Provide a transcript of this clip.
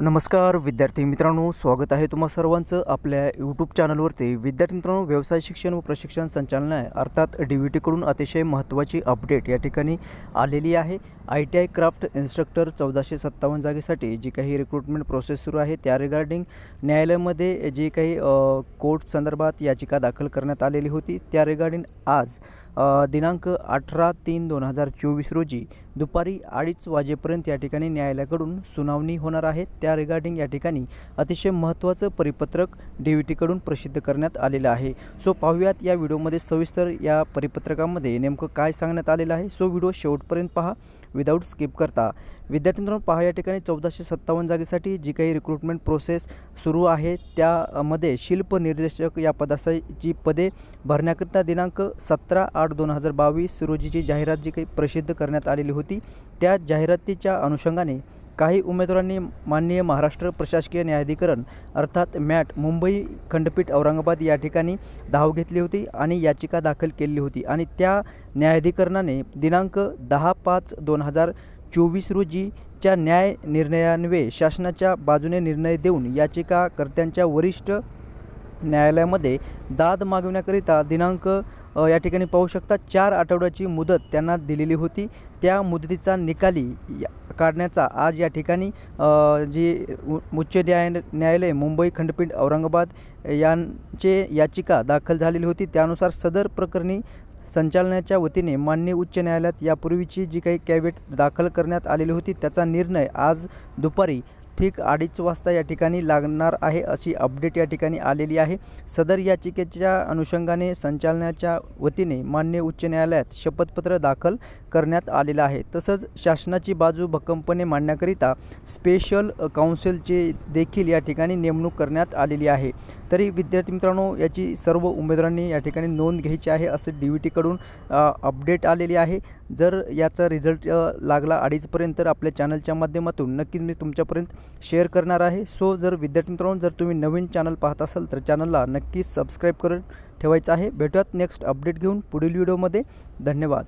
नमस्कार विद्यार्थी मित्रांनो, स्वागत आहे तुम्हा सर्वांचं आपल्या यूट्यूब चॅनलवरती। विद्यार्थी मित्रांनो, व्यवसाय शिक्षण व प्रशिक्षण संचालनालय अर्थात DVT कडून अतिशय महत्त्वाची अपडेट या ठिकाणी आलेली आहे। ITI क्राफ्ट इन्स्ट्रक्टर 1457 जागेसाठी जी काही रिक्रुटमेंट प्रोसेस सुरू आहे त्या रिगार्डिंग न्यायालयामध्ये जी काही कोर्ट संदर्भात याचिका दाखल करण्यात आलेली होती त्या रिगार्डिंग आज दिनांक 18/3/2024 रोजी दुपारी 2:30 वाजेपर्यंत या ठिकाणी न्यायालयाकडून सुनावणी होणार आहे। त्या रिगार्डिंग या ठिकाणी अतिशय महत्त्वाचं परिपत्रक DVT कडून प्रसिद्ध करण्यात आलेलं आहे। सो पाहूयात या व्हिडिओमध्ये सविस्तर या परिपत्रकामध्ये नेमकं काय सांगण्यात आलेलं आहे। सो व्हिडिओ शेवटपर्यंत पहा विदाउट स्किप करता। विद्यार्थी मित्रांनो, पहा या ठिकाणी 1457 जागेसाठी जी काही रिक्रुटमेंट प्रोसेस सुरू आहे त्यामध्ये शिल्प निर्देशक या पदाची पदे भरण्याकरिता दिनांक 17/8/2022 रोजीची जाहिरात जी काही प्रसिद्ध करण्यात आलेली होती त्या जाहिरातीच्या अनुषंगाने काही उमेदवारांनी माननीय महाराष्ट्र प्रशासकीय न्यायाधिकरण अर्थात MAT मुंबई खंडपीठ औरंगाबाद या ठिकाणी धाव घेतली होती आणि याचिका दाखल केली होती आणि त्या न्यायाधिकरणाने दिनांक 10/5/2024 रोजीच्या न्याय निर्णयान्वये शासनाच्या बाजूने निर्णय देऊन याचिकाकर्त्यांच्या वरिष्ठ न्यायालयामध्ये दाद मागविण्याकरिता दिनांक या ठिकाणी पाहू शकता 4 आठवड्याची मुदत त्यांना दिलेली होती। त्या मुदतीचा निकाली काढण्याचा आज या ठिकाणी जी उच्च न्यायालय मुंबई खंडपीठ औरंगाबाद यांचे याचिका दाखल झालेली होती त्यानुसार सदर प्रकरणी संचालनाच्या वतीने माननीय उच्च न्यायालयात यापूर्वीची जी काही कॅव्हेट दाखल करण्यात आलेली होती त्याचा निर्णय आज दुपारी ठीक 2:30 वाजता या ठिकाणी लागणार आहे अशी अपडेट या ठिकाणी आलेली आहे। सदर याचिकेच्या अनुषंगाने संचालनाच्या वतीने माननीय उच्च न्यायालयात शपथपत्र दाखल करण्यात आलेलं आहे। तसंच शासनाची बाजू भक्कमपणे मांडण्याकरिता स्पेशल काउन्सिलची देखील या ठिकाणी नेमणूक करण्यात आलेली आहे। तरी विद्यार्थी मित्रांनो, याची सर्व उमेदवारांनी या ठिकाणी नोंद घ्यायची आहे असं DVT कडून अपडेट आलेली आहे। जर याचा रिझल्ट लागला 2:30 पर्यंत तर आपल्या चॅनलच्या माध्यमातून नक्कीच मी तुमच्यापर्यंत शेअर करणार आहे। सो जर विद्यार्थी मित्रांनो, जर तुम्ही नवीन चॅनल पाहत असाल तर चॅनलला नक्कीच सबस्क्राईब करून ठेवायचं आहे। भेटूयात नेक्स्ट अपडेट घेऊन पुढील व्हिडिओमध्ये। धन्यवाद।